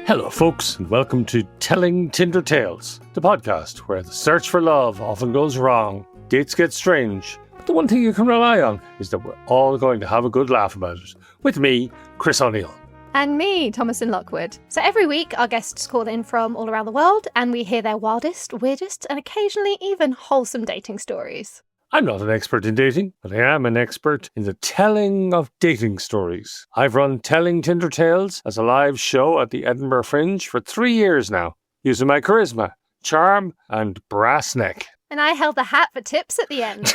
Hello, folks, and welcome to Telling Tinder Tales, the podcast where the search for love often goes wrong, dates get strange, but the one thing you can rely on is that we're all going to have a good laugh about it. With me, Chris O'Neill. And me, Thomasin Lockwood. So every week, our guests call in from all around the world, and we hear their wildest, weirdest, and occasionally even wholesome dating stories. I'm not an expert in dating, but I am an expert in the telling of dating stories. I've run Telling Tinder Tales as a live show at the Edinburgh Fringe for 3 years now, using my charisma, charm, and brass neck. And I held the hat for tips at the end.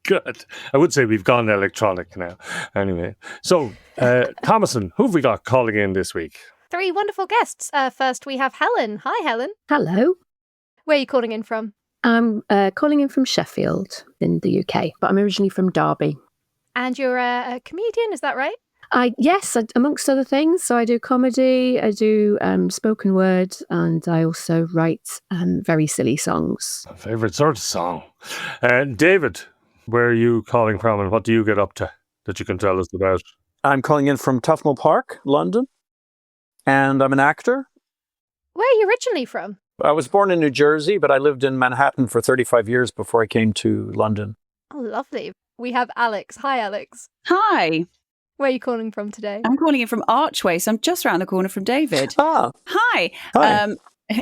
Good. I would say we've gone electronic now. Anyway, so, Thomasin, who have we got calling in this week? 3 wonderful guests. First, we have Helen. Hi, Helen. Hello. Where are you calling in from? I'm calling in from Sheffield in the UK, but I'm originally from Derby. And you're a comedian, is that right? Yes, amongst other things. So I do comedy, I do spoken word, and I also write very silly songs. My favourite sort of song. David, where are you calling from and what do you get up to that you can tell us about? I'm calling in from Tufnell Park, London, and I'm an actor. Where are you originally from? I was born in New Jersey, but I lived in Manhattan for 35 years before I came to London. Oh, lovely. We have Alex. Hi, Alex. Hi. Where are you calling from today? I'm calling in from Archway, so I'm just around the corner from David. Ah. Hi. Hi.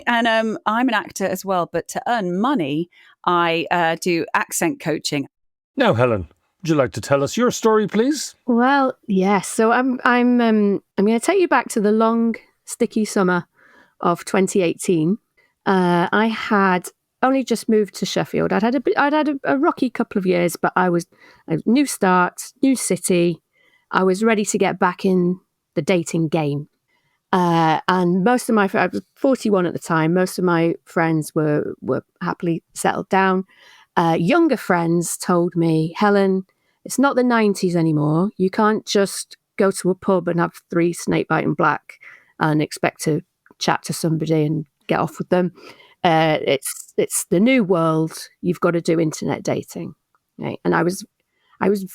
And I'm an actor as well, but to earn money, I do accent coaching. Now, Helen, would you like to tell us your story, please? Well, yes. So I'm going to take you back to the long, sticky summer of 2018. I had only just moved to Sheffield. I'd had a rocky couple of years, but I was a new start, new city. I was ready to get back in the dating game. And most of I was 41 at the time. Most of my friends were happily settled down. Younger friends told me, Helen, it's not the 90s anymore. You can't just go to a pub and have 3 snakebite and black and expect to chat to somebody and get off with them. It's the new world. You've got to do internet dating. Right? And I was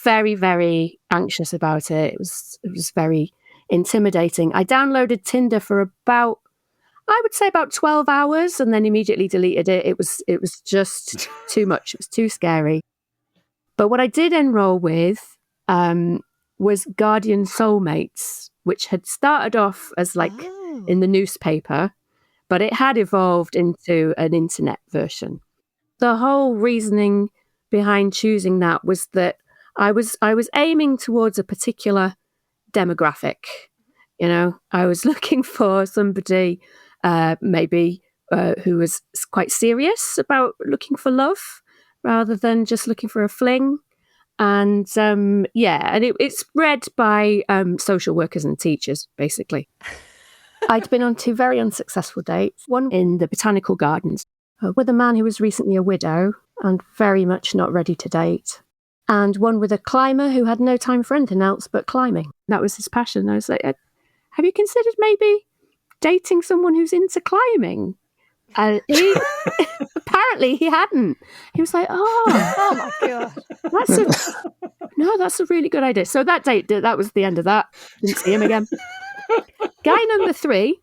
very, very anxious about it. It was very intimidating. I downloaded Tinder for about 12 hours and then immediately deleted it. It was just too much. It was too scary. But what I did enroll with was Guardian Soulmates, which had started off as in the newspaper, but it had evolved into an internet version. The whole reasoning behind choosing that was that I was aiming towards a particular demographic. You know, I was looking for somebody maybe who was quite serious about looking for love rather than just looking for a fling. And and it's read by social workers and teachers, basically. I'd been on 2 very unsuccessful dates, one in the botanical gardens with a man who was recently a widow and very much not ready to date, and one with a climber who had no time for anything else but climbing. That was his passion. I was like, have you considered maybe dating someone who's into climbing? He apparently he hadn't. He was like, oh my God. That's a really good idea. So that date, that was the end of that. Didn't see him again. Guy number 3,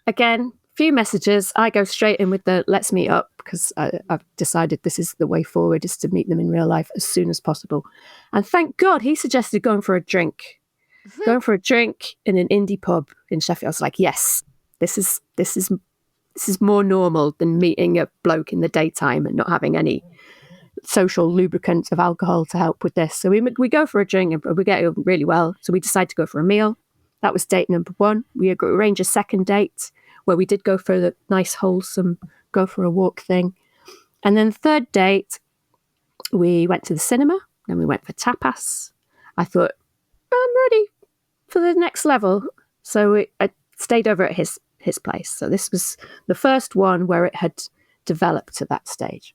again, few messages. I go straight in with the let's meet up because I've decided this is the way forward, is to meet them in real life as soon as possible. And thank God he suggested going for a drink. Mm-hmm. Going for a drink in an indie pub in Sheffield. I was like, yes, this is more normal than meeting a bloke in the daytime and not having any social lubricant of alcohol to help with this. So we go for a drink and we get on really well. So we decide to go for a meal. That was date number 1. We arranged a second date where we did go for the nice, wholesome, go for a walk thing. And then third date, we went to the cinema. Then we went for tapas. I thought, I'm ready for the next level. So I stayed over at his place. So this was the first one where it had developed to that stage.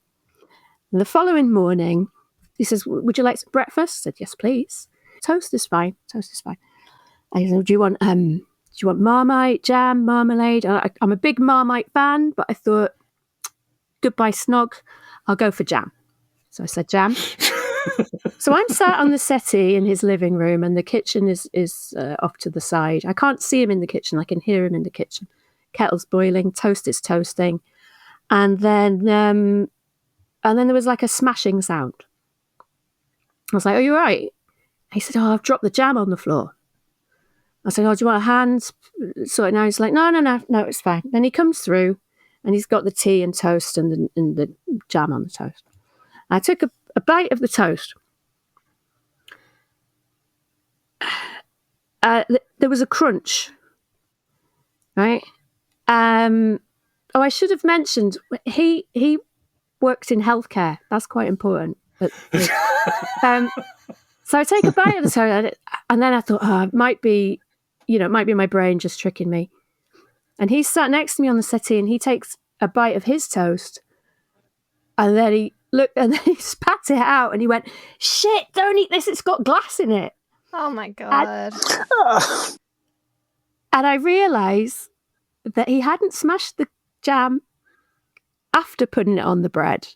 And the following morning, he says, would you like some breakfast? I said, yes, please. Toast is fine. I said, do you want Marmite, jam, marmalade? I'm a big Marmite fan, but I thought, goodbye snog, I'll go for jam. So I said jam. So I'm sat on the settee in his living room, and the kitchen is off to the side. I can't see him in the kitchen. I can hear him in the kitchen. Kettle's boiling, toast is toasting, and then there was like a smashing sound. I was like, "Are you all right?" He said, "Oh, I've dropped the jam on the floor." I said, "Oh, do you want a hand?" So now he's like, No, it's fine. Then he comes through, and he's got the tea and toast and the jam on the toast. I took a bite of the toast. There was a crunch, right? I should have mentioned he worked in healthcare. That's quite important. But, so I take a bite of the toast, and then I thought, it might be my brain just tricking me. And he sat next to me on the settee, and he takes a bite of his toast, and then he looked, and then he spat it out, and he went, "Shit! Don't eat this. It's got glass in it." Oh my God. And I realised that he hadn't smashed the jam after putting it on the bread.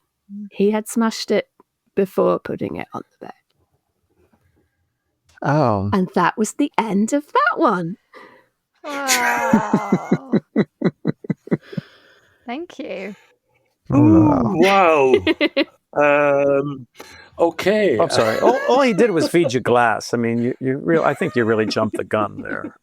He had smashed it before putting it on the bed. Oh. And that was the end of that one. Oh. Thank you. Wow. Okay. I'm sorry. All he did was feed you glass. I mean, I think you really jumped the gun there.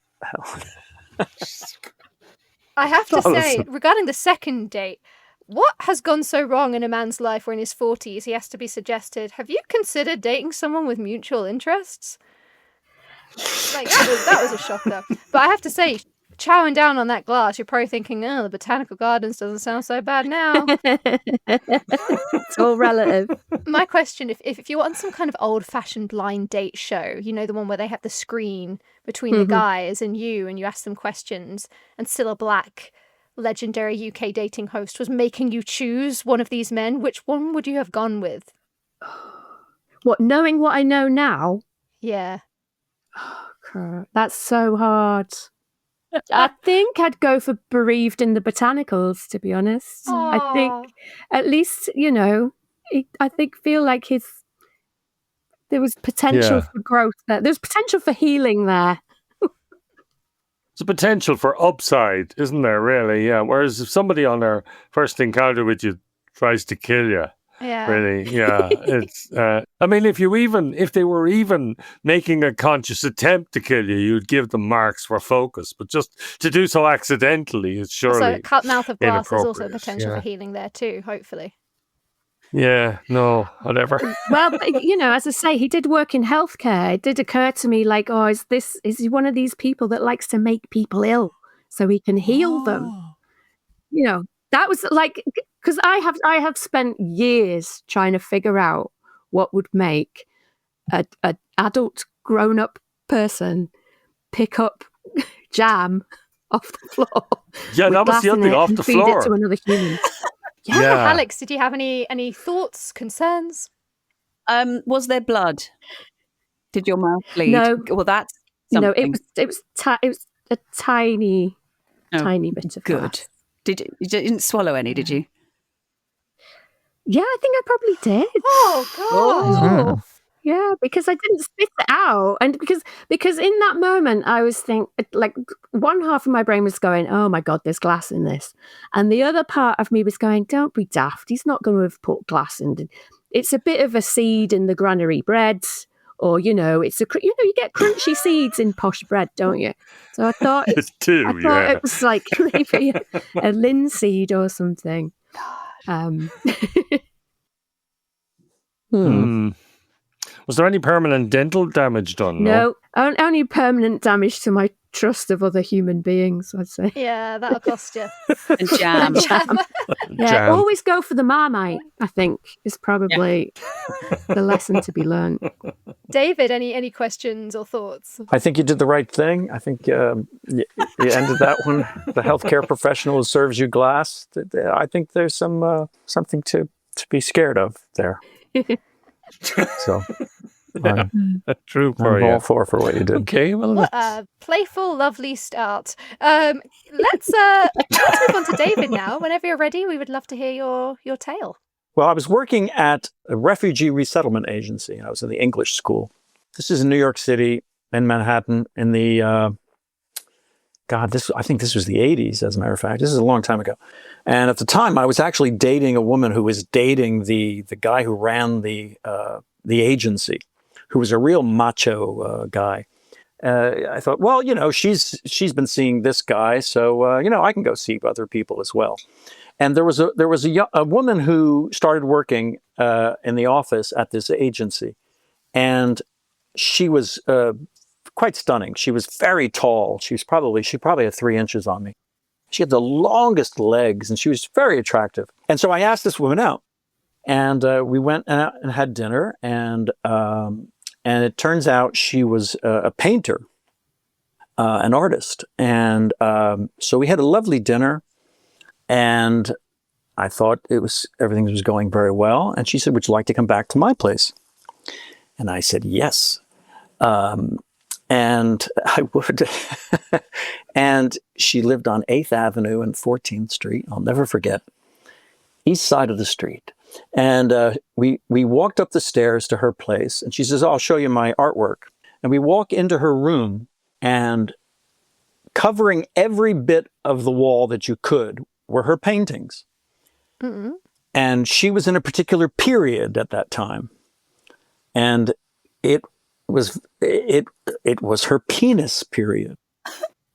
I have to say, regarding the second date, what has gone so wrong in a man's life where in his 40s he has to be suggested, have you considered dating someone with mutual interests? Like, that was a shocker. But I have to say, chowing down on that glass, you're probably thinking, oh, the Botanical Gardens doesn't sound so bad now. It's all relative. My question, if you want some kind of old-fashioned blind date show, you know, the one where they have the screen between the guys and you ask them questions, and Cilla Black, legendary UK dating host, was making you choose one of these men, which one would you have gone with? What, knowing what I know now? Yeah. Oh, crap. That's so hard. I think I'd go for Bereaved in the Botanicals, to be honest. Aww. I think, at least, feel like there was potential for growth there. There's potential for healing there. There's a potential for upside, isn't there, really? Yeah. Whereas if somebody on their first encounter with you tries to kill you, really, it's. I mean, if they were even making a conscious attempt to kill you, you'd give them marks for focus. But just to do so accidentally is surely also, cut mouth of glass is also inappropriate. potential for healing there too. Hopefully. Yeah. No. Whatever. Well, but, as I say, he did work in healthcare. It did occur to me, like, oh, is he one of these people that likes to make people ill so he can heal them? That was like, because I have spent years trying to figure out what would make an adult grown-up person pick up jam off the floor. Yeah, that was the other thing, off the feed floor. It to another human. Yeah. Alex, did you have any thoughts, concerns? Was there blood? Did your mouth bleed? No. Well, that's something. No, it was a tiny bit of good. glass. You didn't swallow any, did you? Yeah, I think I probably did. Oh God! Yeah, because I didn't spit it out, and because in that moment I was like, one half of my brain was going, "Oh my God, there's glass in this," and the other part of me was going, "Don't be daft. He's not going to have put glass in. It's a bit of a seed in the granary bread, or you get crunchy seeds in posh bread, don't you?" So I thought it was like maybe a linseed or something. Was there any permanent dental damage done? No, only permanent damage to my trust of other human beings, I'd say. Yeah, that'll cost you. And jam. Yeah, always go for the Marmite, I think, is probably the lesson to be learned. David, any questions or thoughts? I think you did the right thing. I think you ended that one. The healthcare professional who serves you glass. I think there's something to be scared of there. So true for I'm you. all for what you did. Okay, well, What a playful, lovely start. Let's move on to David now. Whenever you're ready, we would love to hear your tale. Well, I was working at a refugee resettlement agency. I was in the English school. This is in New York City, in Manhattan, in the, I think this was the 80s, as a matter of fact. This is a long time ago. And at the time, I was actually dating a woman who was dating the guy who ran the agency, who was a real macho guy. I thought, well, she's been seeing this guy, so I can go see other people as well. And there was a woman who started working in the office at this agency, and she was quite stunning. She was very tall. She probably had 3 inches on me. She had the longest legs, and she was very attractive. And so I asked this woman out, and we went out and had dinner, and it turns out she was a painter, an artist. And so we had a lovely dinner, and I thought everything was going very well. And she said, "Would you like to come back to my place?" And I said, "Yes." And I would. And she lived on 8th Avenue and 14th Street. I'll never forget. East side of the street. And we walked up the stairs to her place, and she says, "Oh, I'll show you my artwork." And we walk into her room, and covering every bit of the wall that you could were her paintings. Mm-hmm. And she was in a particular period at that time. And it was her penis period.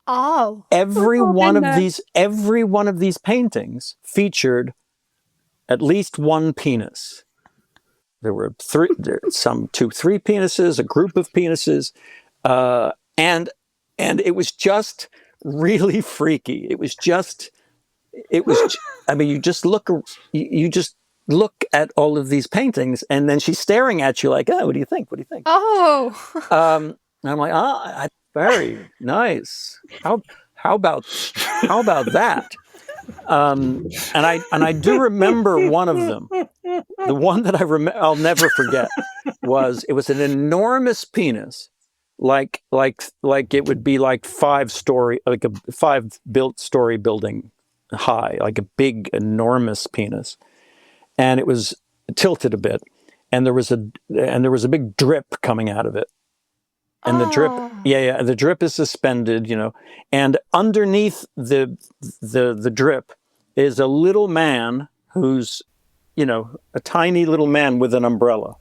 Oh. Every one of these paintings featured at least one penis. There were three penises, a group of penises, and it was just really freaky. I mean, you just look at all of these paintings, and then she's staring at you like, "Oh, what do you think? What do you think?" Oh. And I'm like, very nice. How about that? And I do remember one of them. The one that I'll never forget it was an enormous penis, like it would be like 5-story, like a 5-story building high, like a big enormous penis, and it was tilted a bit, and there was a big drip coming out of it. And the drip, the drip is suspended, and underneath the drip is a little man who's, a tiny little man with an umbrella.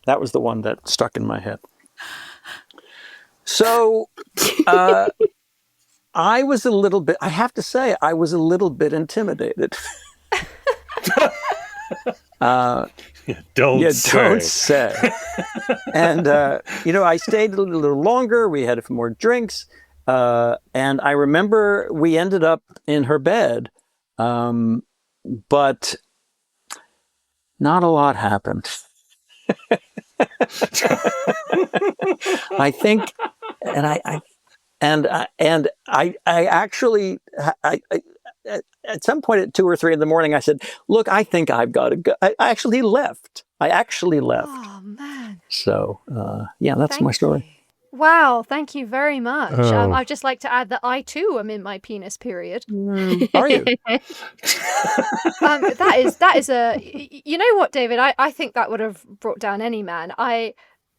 That was the one that stuck in my head. So, I have to say, I was a little bit intimidated. Don't say. And, I stayed a little longer. We had a few more drinks. And I remember we ended up in her bed. But not a lot happened. I think, and I actually, at some point at 2 or 3 in the morning, I said, "Look, I think I've got to go." I actually left. Oh, man. So, that's my story. Wow, thank you very much. Oh. I'd just like to add that I too am in my penis period. Are you? That is you know what, David? I think that would have brought down any man. I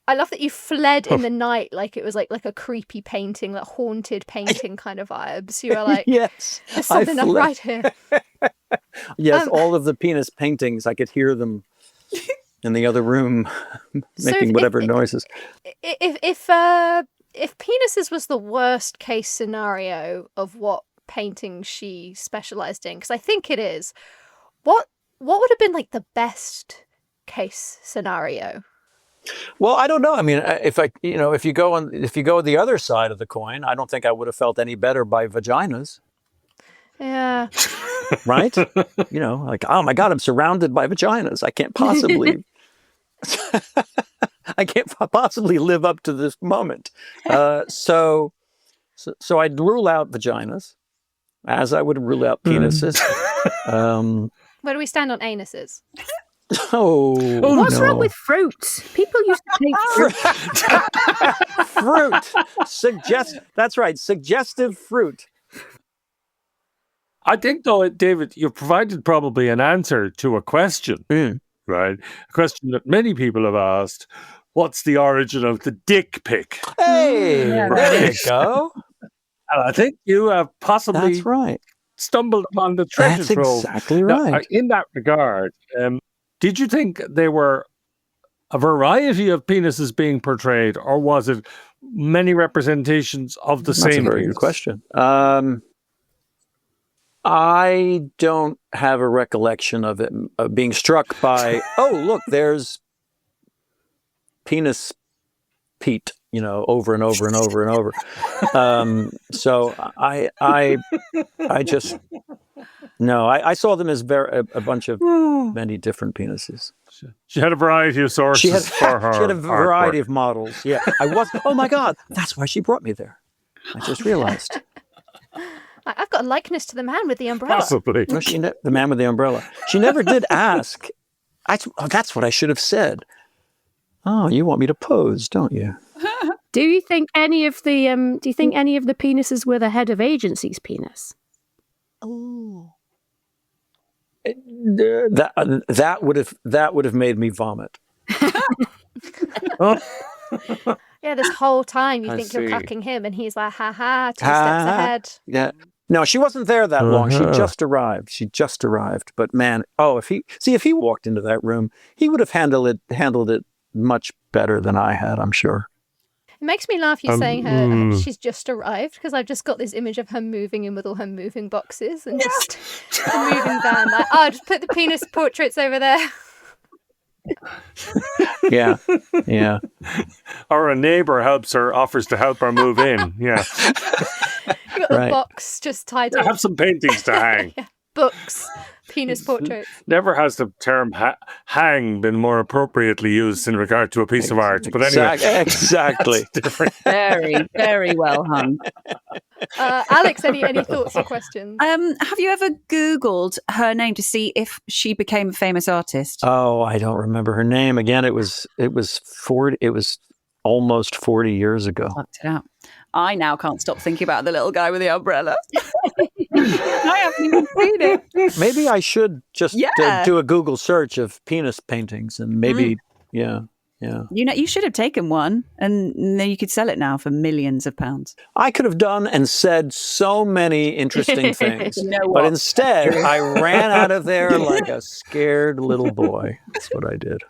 love that you fled in the night like it was like a creepy painting, like haunted painting kind of vibes. You were like, yes, there's something not right here. Yes, all of the penis paintings, I could hear them in the other room making whatever noises. If penises was the worst case scenario of what painting she specialized in, because I think it is, what would have been like the best case scenario? Well, I don't know. I mean, if you go the other side of the coin, I don't think I would have felt any better by vaginas. Yeah. Right? Like, oh my God, I'm surrounded by vaginas. I can't possibly live up to this moment. So I'd rule out vaginas, as I would rule out penises. Where do we stand on anuses? What's wrong with fruit? People used to take fruit. Fruit. That's right. Suggestive fruit. I think, though, David, you've provided probably an answer to a question, right? A question that many people have asked. What's the origin of the dick pic? Hey, there you go. And I think you have possibly That's right. stumbled upon the treasure That's trove. exactly Now, right. in that regard, did you think there were a variety of penises being portrayed, or was it many representations of the same That's a very penis? good question. I don't have a recollection of it being struck by, oh, look, there's penis Pete, over and over and over and over. So I just, no, I saw them as a bunch of many different penises. She had a variety of sources for her. She had a variety artwork. of models. Yeah, oh my God, that's why she brought me there. I just realized. I've got a likeness to the man with the umbrella. Possibly. No, the man with the umbrella. She never did ask. That's what I should have said. Oh, you want me to pose, don't you? Do you think any of the penises were the head of agency's penis? Oh. That would have made me vomit. Yeah, this whole time you I think you're see. cucking him, and he's like, ha ha, 2 steps ahead. Yeah. No, she wasn't there that long. She just arrived. But man, if he walked into that room, he would have handled it much better than I had, I'm sure. It makes me laugh you saying she's just arrived, because I've just got this image of her moving in with all her moving boxes and just a moving van. Like, just put the penis portraits over there. Yeah. Or a neighbor offers to help her move in. Yeah. You've got a box just titled. Have some paintings to hang. Yeah. Books, penis portraits. Never has the term hang been more appropriately used in regard to a piece of art. But anyway. Exactly. Different. Very, very well hung. Alex, any thoughts or questions? Have you ever Googled her name to see if she became a famous artist? Oh, I don't remember her name. Again, it was almost 40 years ago. Looked it out. I now can't stop thinking about the little guy with the umbrella. I haven't even seen it. Maybe I should just do a Google search of penis paintings and maybe, yeah. You should have taken one, and then you could sell it now for millions of pounds. I could have done and said so many interesting things, but instead I ran out of there like a scared little boy. That's what I did.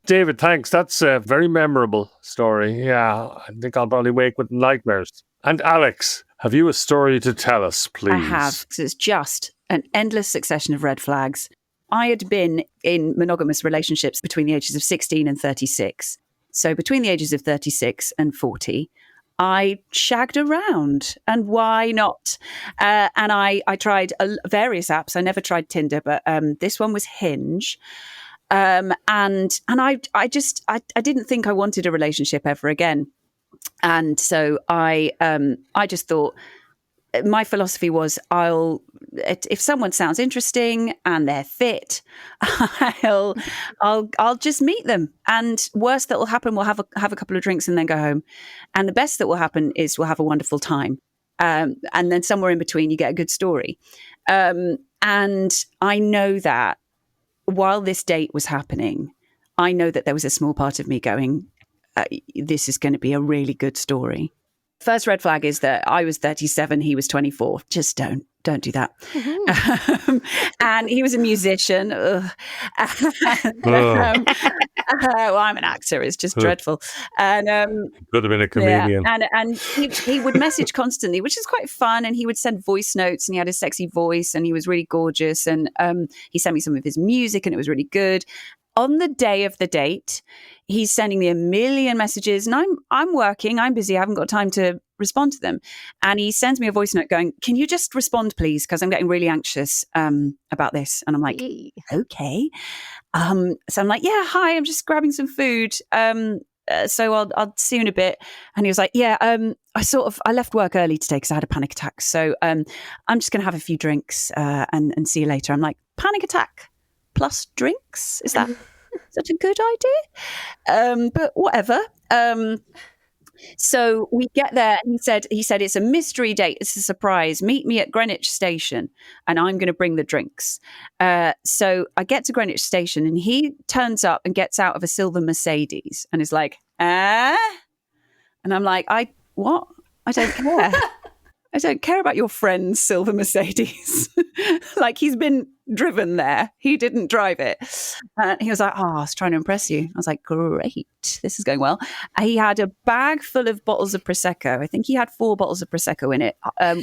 David, thanks. That's a very memorable story. Yeah, I think I'll probably wake with nightmares. And Alex, have you a story to tell us, please? I have, because it's just an endless succession of red flags. I had been in monogamous relationships between the ages of 16 and 36. So between the ages of 36 and 40, I shagged around. And why not? And I tried various apps. I never tried Tinder, but this one was Hinge. And I didn't think I wanted a relationship ever again. And so I just thought, my philosophy was, if someone sounds interesting and they're fit, I'll just meet them. And worst that will happen, we'll have a couple of drinks and then go home. And the best that will happen is we'll have a wonderful time. And then somewhere in between, you get a good story. And I know that while this date was happening, I know that there was a small part of me going, this is going to be a really good story. First red flag is that I was 37, he was 24. Just don't do that. Mm-hmm. And he was a musician. Well, I'm an actor. It's just dreadful. And could have been a comedian. Yeah. And he would message constantly, which is quite fun. And he would send voice notes, and he had a sexy voice, and he was really gorgeous. And he sent me some of his music, and it was really good. On the day of the date, he's sending me a million messages, and I'm working, I'm busy, I haven't got time to respond to them. And he sends me a voice note going, "Can you just respond, please? Because I'm getting really anxious about this." And I'm like, okay. So I'm like, yeah, hi, I'm just grabbing some food. So I'll see you in a bit. And he was like, yeah, I left work early today because I had a panic attack. So I'm just going to have a few drinks and see you later. I'm like, panic attack plus drinks? Is that such a good idea? But whatever. So we get there, and he said it's a mystery date. It's a surprise. Meet me at Greenwich Station, and I'm going to bring the drinks. So I get to Greenwich Station, and he turns up and gets out of a silver Mercedes, and is like, and I'm like, what? I don't care. I don't care about your friend's silver Mercedes. Like, he's been driven there. He didn't drive it. And he was like, I was trying to impress you. I was like, great. This is going well. He had a bag full of bottles of Prosecco. I think he had 4 bottles of Prosecco in it,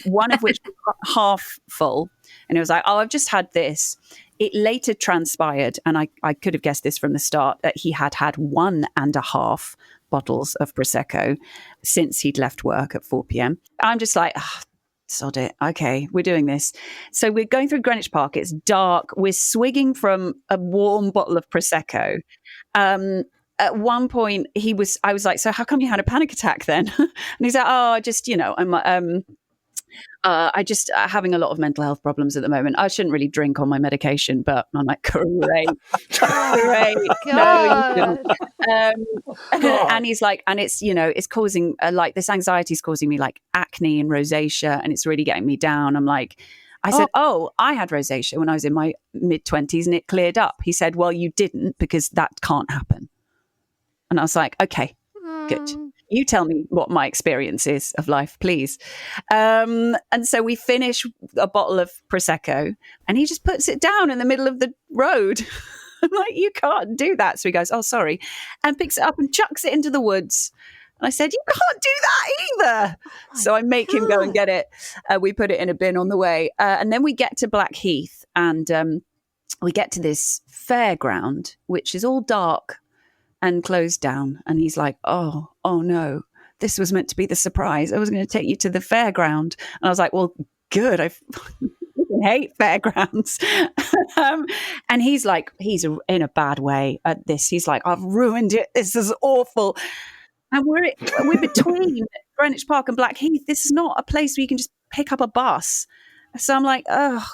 one of which was half full. And he was like, I've just had this. It later transpired, and I could have guessed this from the start, that he had 1.5 bottles of Prosecco since he'd left work at 4 p.m. I'm just like, sod it. Okay, we're doing this. So we're going through Greenwich Park. It's dark. We're swigging from a warm bottle of Prosecco. At one point, I was like, so how come you had a panic attack then? And he's like, just, I just having a lot of mental health problems at the moment. I shouldn't really drink on my medication, but I'm like, great. God. And he's like, and it's, it's causing like this anxiety is causing me like acne and rosacea, and it's really getting me down. I'm like, I said, I had rosacea when I was in my mid-20s and it cleared up. He said, well, you didn't, because that can't happen. And I was like, okay, good. You tell me what my experience is of life, please. And so we finish a bottle of Prosecco, and he just puts it down in the middle of the road. I'm like, you can't do that. So he goes, oh, sorry, and picks it up and chucks it into the woods. And I said, you can't do that either. So I make him go and get it. We put it in a bin on the way. And then we get to Blackheath, and we get to this fairground, which is all dark and closed down. And he's like, oh no, this was meant to be the surprise. I was going to take you to the fairground. And I was like, well, good. I hate fairgrounds. And he's like, he's in a bad way at this. He's like, I've ruined it. This is awful. And we're between Greenwich Park and Blackheath. This is not a place where you can just pick up a bus. So I'm like, oh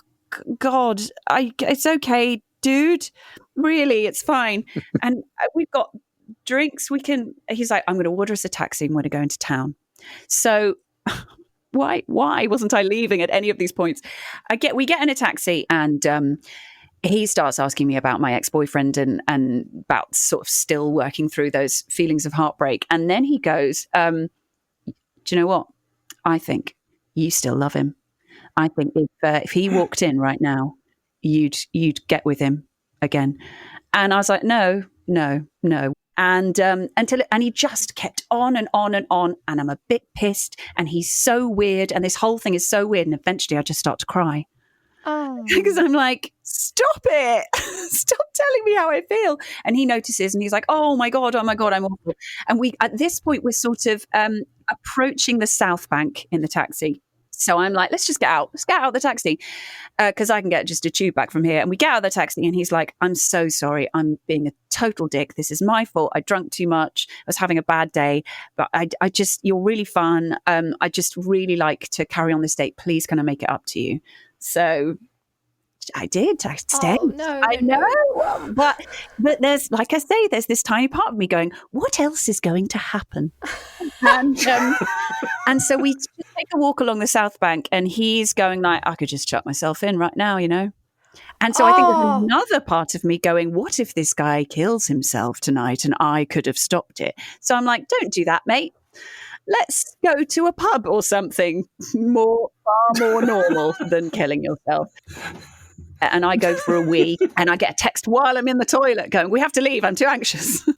God, it's okay, dude. Really, it's fine. And we've got drinks. He's like, I'm going to order us a taxi and we're going to go into town. So why wasn't I leaving at any of these points? We get in a taxi, and he starts asking me about my ex-boyfriend and about sort of still working through those feelings of heartbreak. And then he goes, do you know what? I think you still love him. I think if he walked in right now, you'd get with him again. And I was like, no. And he just kept on and on and on. And I'm a bit pissed, and he's so weird. And this whole thing is so weird. And eventually I just start to cry. Because I'm like, stop it. Stop telling me how I feel. And he notices, and he's like, oh my God, I'm awful. And at this point, we're sort of approaching the South Bank in the taxi. So I'm like, let's get out of the taxi, because I can get just a tube back from here. And we get out of the taxi, and he's like, I'm so sorry. I'm being a total dick. This is my fault. I drank too much. I was having a bad day, but I just, you're really fun. I just really like to carry on this date. Please, can I make it up to you? So I did. I stayed. Oh, no, I know. But there's, like I say, there's this tiny part of me going, what else is going to happen? And so we take a walk along the South Bank, and he's going like, I could just chuck myself in right now, And so I think there's another part of me going, what if this guy kills himself tonight and I could have stopped it? So I'm like, don't do that, mate. Let's go to a pub or something far more normal than killing yourself. And I go for a wee, and I get a text while I'm in the toilet going, we have to leave, I'm too anxious.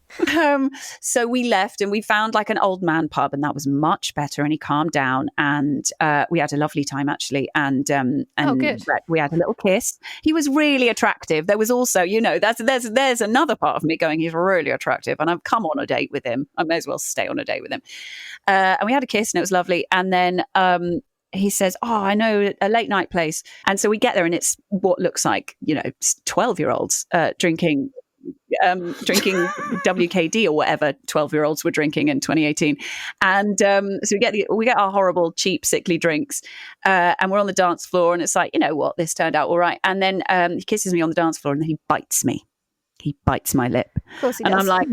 So we left, and we found like an old man pub, and that was much better, and he calmed down, and we had a lovely time actually. And good. We had a little kiss. He was really attractive. There was also, there's another part of me going, he's really attractive, and I've come on a date with him. I may as well stay on a date with him. And we had a kiss, and it was lovely. And then he says, I know a late night place. And so we get there, and it's what looks like, 12-year-olds drinking WKD or whatever 12-year-olds were drinking in 2018. And so we get our horrible, cheap, sickly drinks, and we're on the dance floor, and it's like, you know what, this turned out all right. And then he kisses me on the dance floor, and then he bites me. He bites my lip. Of course he and does. I'm like,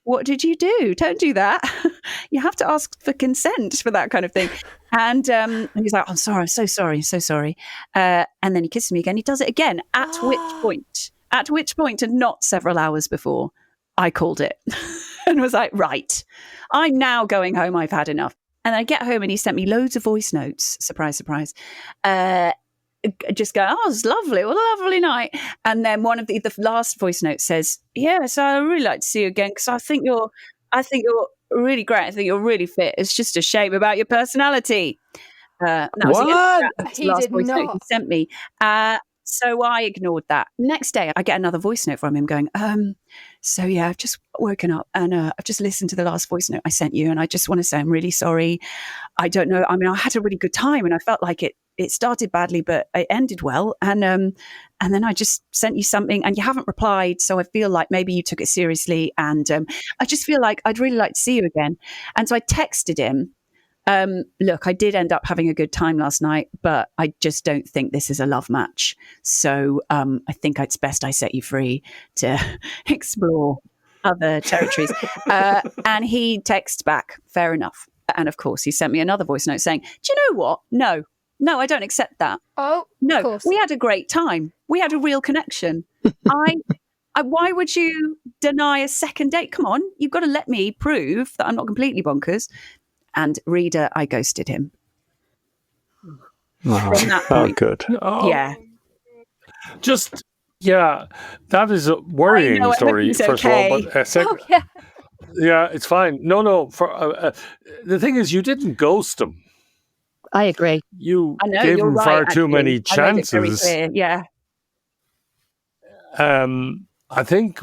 what did you do? Don't do that. you have to ask for consent for that kind of thing. And he's like, I'm sorry, I'm so sorry. And then he kisses me again. He does it again, at which point, and not several hours before, I called it and was like, right, I'm now going home. I've had enough. And I get home and he sent me loads of voice notes. Surprise, surprise. Just going, oh, it's lovely. What a lovely night. And then one of the last voice notes says, yes, I really like to see you again because I think you're really great. I think you're really fit. It's just a shame about your personality. That was the end of that. He last did voice note not. he sent me. So I ignored that. Next day, I get another voice note from him going, so yeah, I've just woken up and I've just listened to the last voice note I sent you. And I just want to say I'm really sorry. I don't know. I mean, I had a really good time and I felt like it started badly, but it ended well. And then I just sent you something and you haven't replied. So I feel like maybe you took it seriously. And I just feel like I'd really like to see you again. And so I texted him. Look, I did end up having a good time last night, but I just don't think this is a love match. So I think it's best I set you free to explore other territories. And he texted back, fair enough. And of course, he sent me another voice note saying, do you know what? No, I don't accept that. Oh, no, of course. We had a great time. We had a real connection. Why would you deny a second date? Come on, you've got to let me prove that I'm not completely bonkers. And reader, I ghosted him. Oh, From that point. Good. Oh, Yeah. That is a worrying story, first of all. But yeah, it's fine. No. For the thing is, you didn't ghost him. I agree. You I know, gave you're him right, far too actually. many I made it chances. very clear, yeah. I think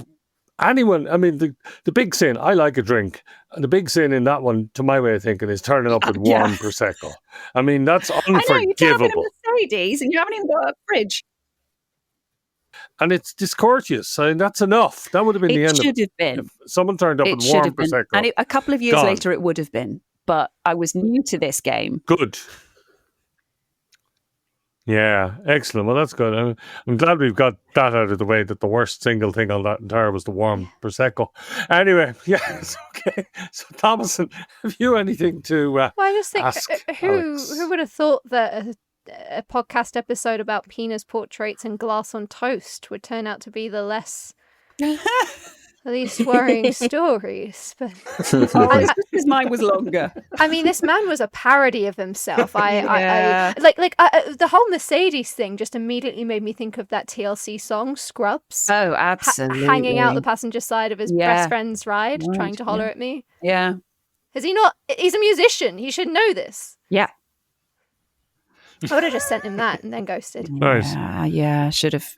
anyone, I mean, the big sin, I like a drink. And the big sin in that one, to my way of thinking, is turning up with warm Prosecco. I mean, that's unforgivable. I know, you're driving a Mercedes and you haven't even got a fridge. And it's discourteous. I mean, that's enough. That would have been the end of it. It should have been. If someone turned up with warm Prosecco. And a couple of years gone. later, it would have been. But I was new to this game. Good. Yeah, excellent. Well, that's good. I'm glad we've got that out of the way, that the worst single thing on that entire was the warm Prosecco. Anyway, yeah, it's okay. So, Thomasin, have you anything to Well, I just think, ask who would have thought that a podcast episode about penis portraits and glass on toast would turn out to be the least worrying stories? But because mine was longer. I mean, this man was a parody of himself. The whole Mercedes thing just immediately made me think of that TLC song Scrubs. Oh, absolutely. Hanging out the passenger side of his best friend's ride, Right, trying to holler at me. Yeah. Is he not? He's a musician. He should know this. Yeah. I would have just sent him that and then ghosted. Nice. Yeah, should have,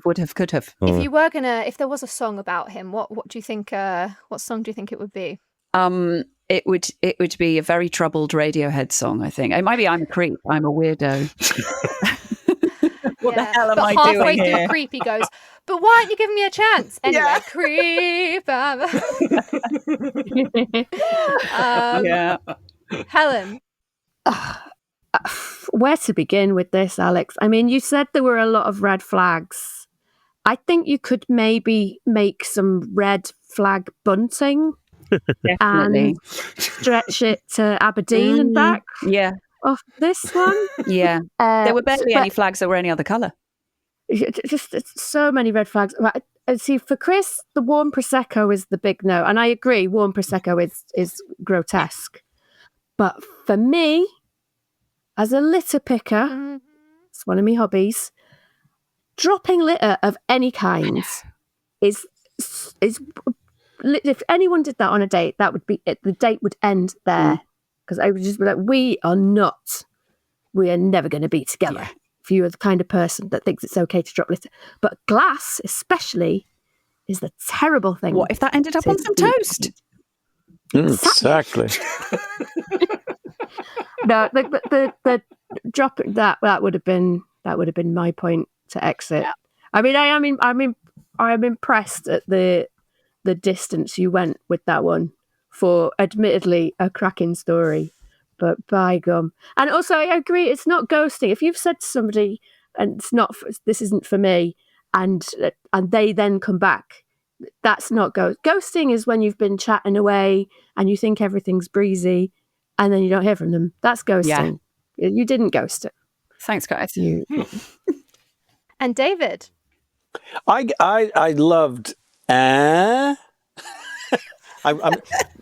would have, could have. If there was a song about him, what do you think? What song do you think it would be? It would be a very troubled Radiohead song, I think. It might be I'm a creep. I'm a weirdo. What the hell am I doing halfway here? through Creep, he goes, but why aren't you giving me a chance? Anyway, Creep. Yeah. Helen. Where to begin with this, Alex? I mean, you said there were a lot of red flags. I think you could maybe make some red flag bunting and stretch it to Aberdeen and back. Yeah. Off this one. Yeah. There were barely any flags that were any other colour. Just so many red flags. See, for Chris, the warm Prosecco is the big no. And I agree, warm Prosecco is grotesque. But for me, as a litter picker, it's one of my hobbies, dropping litter of any kind is if anyone did that on a date, that would be it. The date would end there. Because I would just be like, we are never going to be together. Yeah. If you are the kind of person that thinks it's okay to drop litter. But glass, especially, is the terrible thing. What if that ended up on some toast? Exactly. No, the dropping that would have been my point to exit. Yeah. I mean, I'm impressed at the distance you went with that one for admittedly a cracking story, but by gum. And also, I agree, it's not ghosting. If you've said to somebody, and this isn't for me, and they then come back, That's not ghosting. Is when you've been chatting away and you think everything's breezy, and then you don't hear from them. That's ghosting. You didn't ghost it. Thanks, guys. And David? I loved.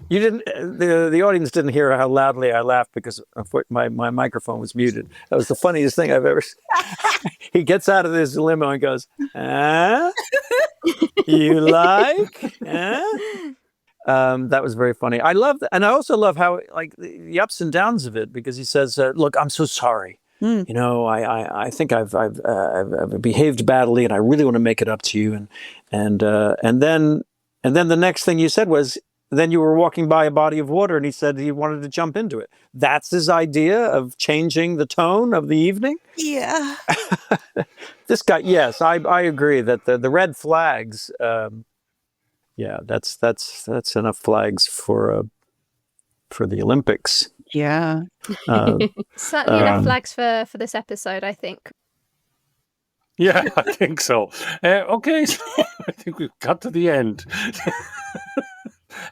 You didn't. The audience didn't hear how loudly I laughed because my microphone was muted. That was the funniest thing I've ever seen. He gets out of this limo and goes, you like? That was very funny. I also love how like the ups and downs of it, because he says, "Look, I'm so sorry. You know, I think I've behaved badly, and I really want to make it up to you." And then the next thing you said was, then you were walking by a body of water, and he said he wanted to jump into it. That's his idea of changing the tone of the evening. Yeah. This guy, yes, I agree that the red flags. That's enough flags for the Olympics. Yeah. Certainly enough flags for this episode, I think. Yeah, I think so. Okay, so I think we've got to the end.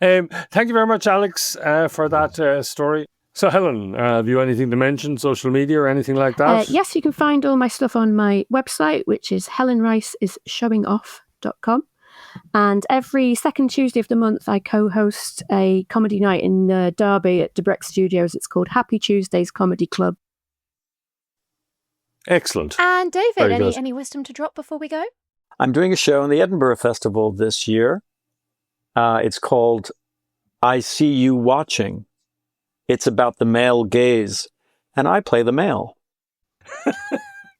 Thank you very much, Alex, for that story. So, Helen, have you anything to mention, social media or anything like that? Yes, you can find all my stuff on my website, which is helenriceisshowingoff.com. And every second Tuesday of the month, I co-host a comedy night in Derby at Debrec Studios. It's called Happy Tuesdays Comedy Club. Excellent. And David, any wisdom to drop before we go? I'm doing a show in the Edinburgh Festival this year. It's called I See You Watching. It's about the male gaze, and I play the male.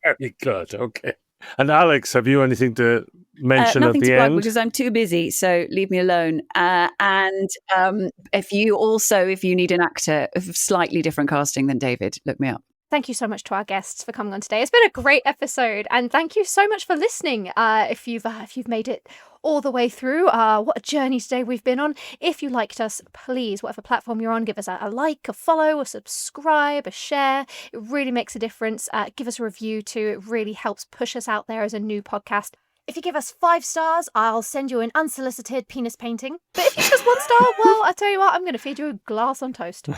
Very good. Okay. And Alex, have you anything to mention at the nothing to plug end? because I'm too busy, so leave me alone. And if you need an actor of slightly different casting than David, look me up. Thank you so much to our guests for coming on today. It's been a great episode, and thank you so much for listening. If you've made it all the way through, what a journey today we've been on. If you liked us, please, whatever platform you're on, give us a like, a follow, a subscribe, a share. It really makes a difference. Give us a review too. It really helps push us out there as a new podcast. If you give us 5 stars, I'll send you an unsolicited penis painting. But if it's just 1 star, well, I tell you what, I'm going to feed you a glass on toast.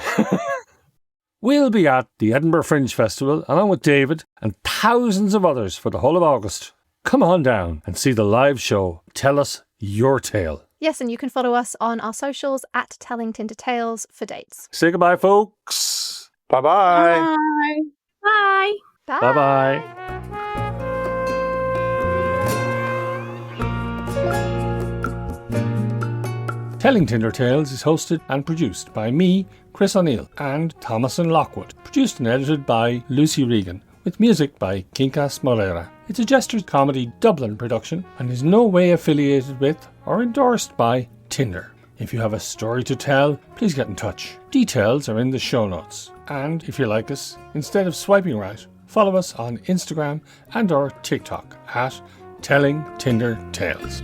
We'll be at the Edinburgh Fringe Festival along with David and thousands of others for the whole of August. Come on down and see the live show. Tell us your tale. Yes, and you can follow us on our socials at Telling Tinder Tales for dates. Say goodbye, folks. Bye-bye. Bye. Bye. Bye-bye. Telling Tinder Tales is hosted and produced by me, Chris O'Neill, and Thomasin Lockwood. Produced and edited by Lucy Regan, with music by Quincas Moreira. It's a Jester's Comedy Dublin production and is no way affiliated with or endorsed by Tinder. If you have a story to tell, please get in touch. Details are in the show notes. And if you like us, instead of swiping right, follow us on Instagram and or TikTok at Telling Tinder Tales.